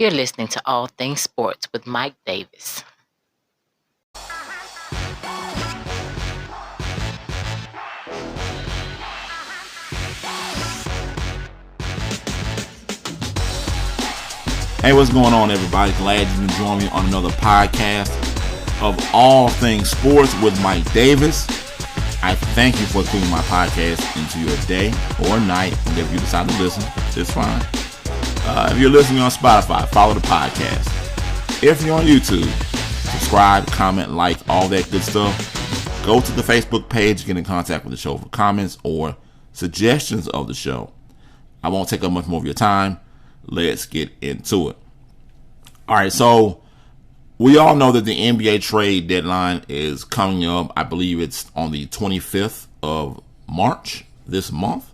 You're listening to All Things Sports with Mike Davis. Hey, what's going on, everybody? Glad you can join me on another podcast of All Things Sports with Mike Davis. I thank you for tuning my podcast into your day or night, whenever you decide to listen. It's fine. If you're listening on Spotify, follow the podcast. If you're on YouTube, subscribe, comment, like, all that good stuff. Go to the Facebook page, get in contact with the show for comments or suggestions of the show. I won't take up much more of your time. Let's get into it. All right, so we all know that the NBA trade deadline is coming up. I believe it's on the 25th of March this month.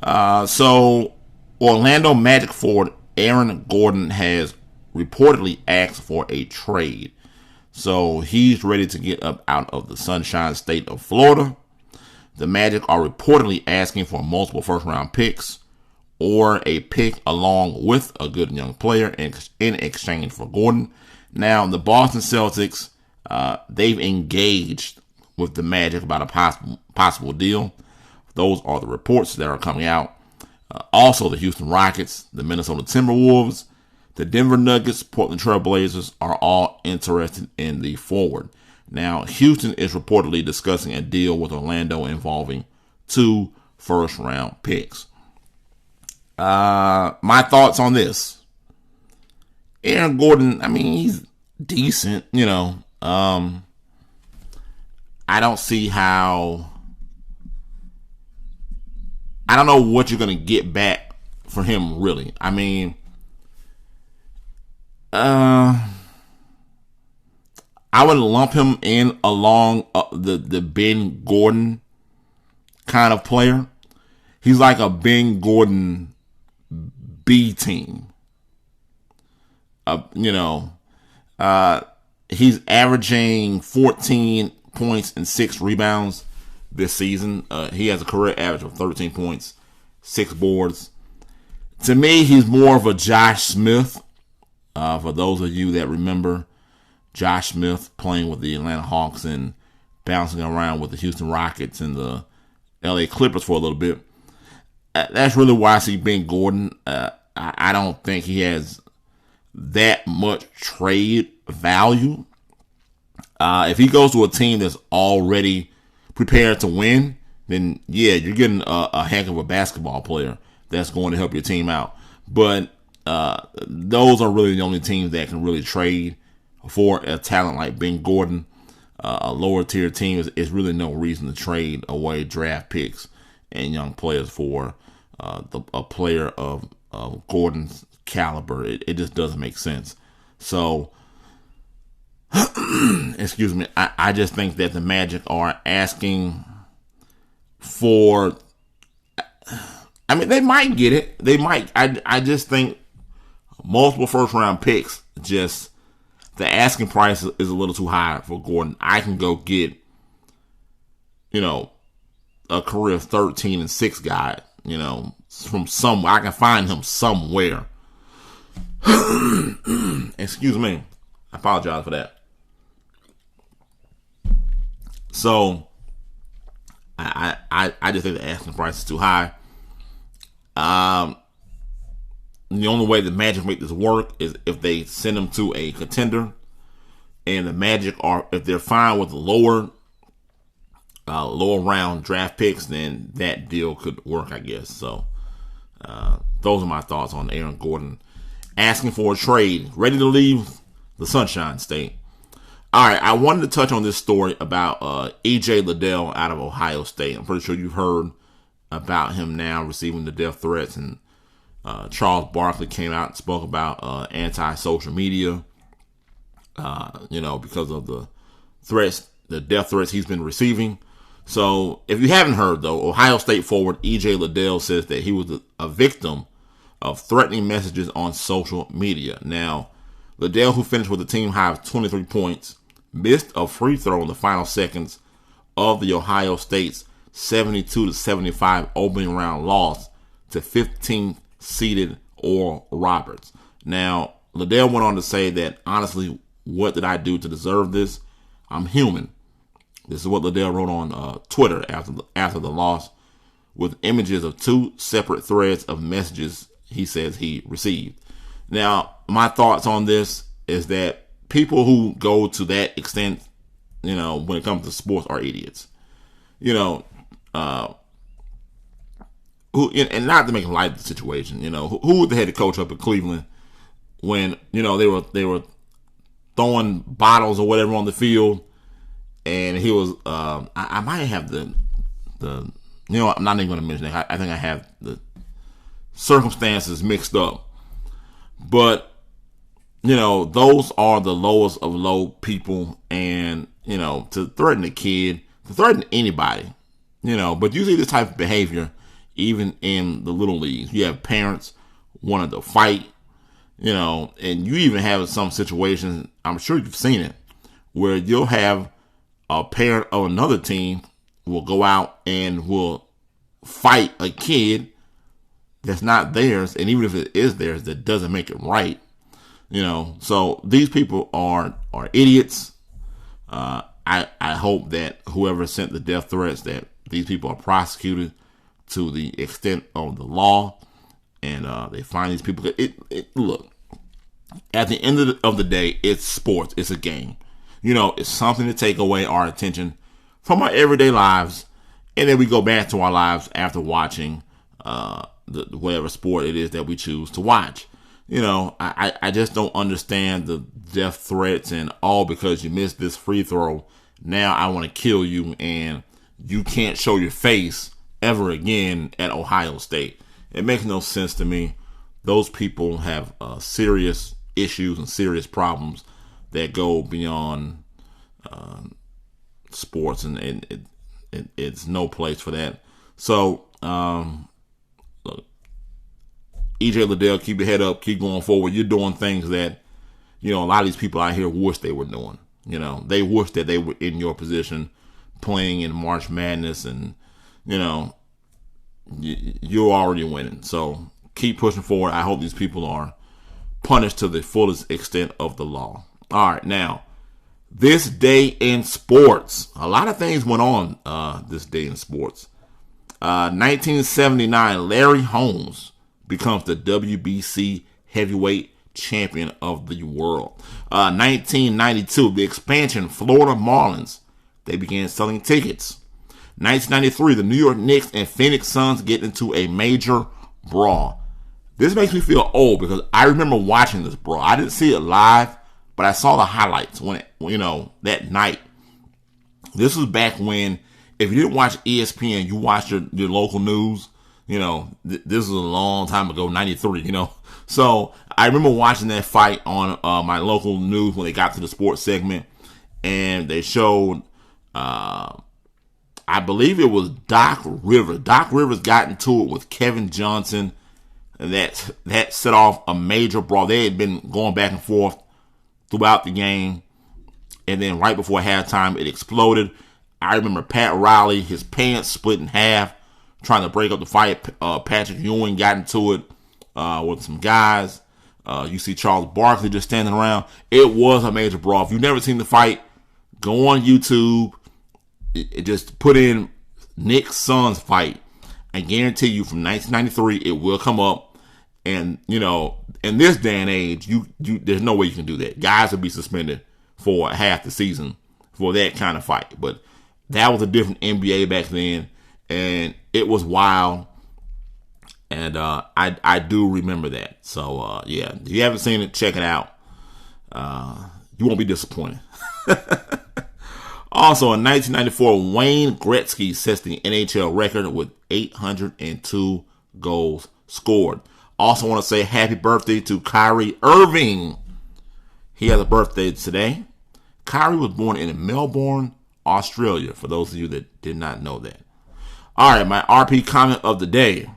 So Orlando Magic forward Aaron Gordon has reportedly asked for a trade. So he's ready to get up out of the Sunshine State of Florida. The Magic are reportedly asking for multiple first-round picks or a pick along with a good young player in exchange for Gordon. Now, the Boston Celtics, they've engaged with the Magic about a possible deal. Those are the reports that are coming out. Also, the Houston Rockets, the Minnesota Timberwolves, the Denver Nuggets, Portland Trail Blazers are all interested in the forward. Now, Houston is reportedly discussing a deal with Orlando involving 2 first-round picks. My thoughts on this. Aaron Gordon, I mean, he's decent, I don't see how. I don't know what you're going to get back for him, really. I mean, I would lump him in along the Ben Gordon kind of player. He's like a Ben Gordon B team. He's averaging 14 points and 6 rebounds this season. He has a career average of 13 points, 6 boards. To me, he's more of a Josh Smith. For those of you that remember Josh Smith playing with the Atlanta Hawks and bouncing around with the Houston Rockets and the LA Clippers for a little bit. That's really why I see Ben Gordon. I don't think he has that much trade value. If he goes to a team that's already prepared to win, then yeah, you're getting a heck of a basketball player that's going to help your team out. But those are really the only teams that can really trade for a talent like Ben Gordon. A lower tier team is really no reason to trade away draft picks and young players for a player of Gordon's caliber. It just doesn't make sense. So, excuse me, I just think that the Magic are asking for. I mean, they might get it. They might. I just think multiple first round picks, just the asking price is a little too high for Gordon. I can go get, a career 13 and 6 guy, from somewhere. I can find him somewhere. Excuse me. I apologize for that. So I just think the asking price is too high. The only way the Magic make this work is if they send him to a contender, and the Magic are, if they're fine with the lower round draft picks, then that deal could work, I guess. So those are my thoughts on Aaron Gordon asking for a trade, ready to leave the Sunshine State. All right, I wanted to touch on this story about E.J. Liddell out of Ohio State. I'm pretty sure you've heard about him now receiving the death threats, and Charles Barkley came out and spoke about anti-social media, because of the threats, the death threats he's been receiving. So if you haven't heard, though, Ohio State forward E.J. Liddell says that he was a victim of threatening messages on social media. Now, Liddell, who finished with a team high of 23 points, missed a free throw in the final seconds of the Ohio State's 72-75 opening round loss to 15th seeded Oral Roberts. Now, Liddell went on to say that, honestly, what did I do to deserve this? I'm human. This is what Liddell wrote on Twitter after the loss, with images of 2 separate threads of messages he says he received. Now, my thoughts on this is that people who go to that extent, when it comes to sports, are idiots. Who, and not to make light of the situation, who was the head coach up in Cleveland when, they were throwing bottles or whatever on the field, and he was, I might have the I'm not even going to mention it. I think I have the circumstances mixed up. But, those are the lowest of low people. And, to threaten a kid, to threaten anybody, but you see this type of behavior even in the little leagues. You have parents wanting to fight, and you even have some situations, I'm sure you've seen it, where you'll have a parent of another team will go out and will fight a kid that's not theirs, and even if it is theirs, that doesn't make it right. So these people are idiots. I hope that whoever sent the death threats, that these people are prosecuted to the extent of the law, and they find these people. Look, at the end of the day, it's sports. It's a game. It's something to take away our attention from our everyday lives, and then we go back to our lives after watching whatever sport it is that we choose to watch. I just don't understand the death threats and all because you missed this free throw. Now I want to kill you, and you can't show your face ever again at Ohio State. It makes no sense to me. Those people have serious issues and serious problems that go beyond sports, and it's no place for that. So, look, EJ Liddell, keep your head up, keep going forward. You're doing things that, a lot of these people out here wish they were doing. They wish that they were in your position playing in March Madness, and, you're already winning. So keep pushing forward. I hope these people are punished to the fullest extent of the law. All right, now, this day in sports. A lot of things went on this day in sports. 1979, Larry Holmes becomes the WBC heavyweight champion of the world. 1992, the expansion Florida Marlins, they began selling tickets. 1993, the New York Knicks and Phoenix Suns get into a major brawl. This makes me feel old because I remember watching this brawl. I didn't see it live, but I saw the highlights when that night. This was back when, if you didn't watch ESPN, you watched your local news. This was a long time ago, 93, So I remember watching that fight on my local news when they got to the sports segment, and they showed, I believe it was Doc Rivers. Doc Rivers got into it with Kevin Johnson, and that set off a major brawl. They had been going back and forth throughout the game, and then right before halftime, it exploded. I remember Pat Riley, his pants split in half, trying to break up the fight. Patrick Ewing got into it with some guys. You see Charles Barkley just standing around. It was a major brawl. If you've never seen the fight, go on YouTube. Just put in Knicks Suns fight. I guarantee you from 1993, it will come up. And, in this day and age, there's no way you can do that. Guys will be suspended for half the season for that kind of fight. But that was a different NBA back then, and it was wild. And I do remember that. So, yeah, if you haven't seen it, check it out. You won't be disappointed. Also, in 1994, Wayne Gretzky sets the NHL record with 802 goals scored. Also want to say happy birthday to Kyrie Irving. He has a birthday today. Kyrie was born in Melbourne, Australia, for those of you that did not know that. All right, my RP comment of the day.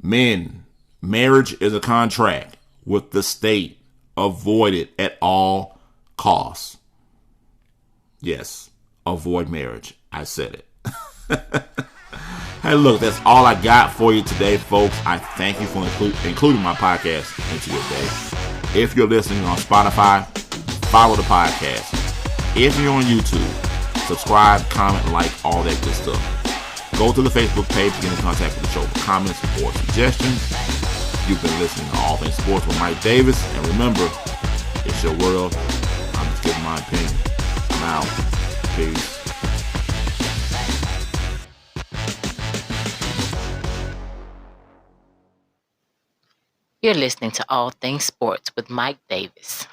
Men, marriage is a contract with the state. Avoid it at all costs. Yes, avoid marriage. I said it. Hey, look, that's all I got for you today, folks. I thank you for including my podcast into your day. If you're listening on Spotify, follow the podcast. If you're on YouTube, subscribe, comment, like, all that good stuff. Go to the Facebook page to get in contact with the show for comments or suggestions. You've been listening to All Things Sports with Mike Davis. And remember, it's your world. I'm just giving my opinion. I'm out. Peace. You're listening to All Things Sports with Mike Davis.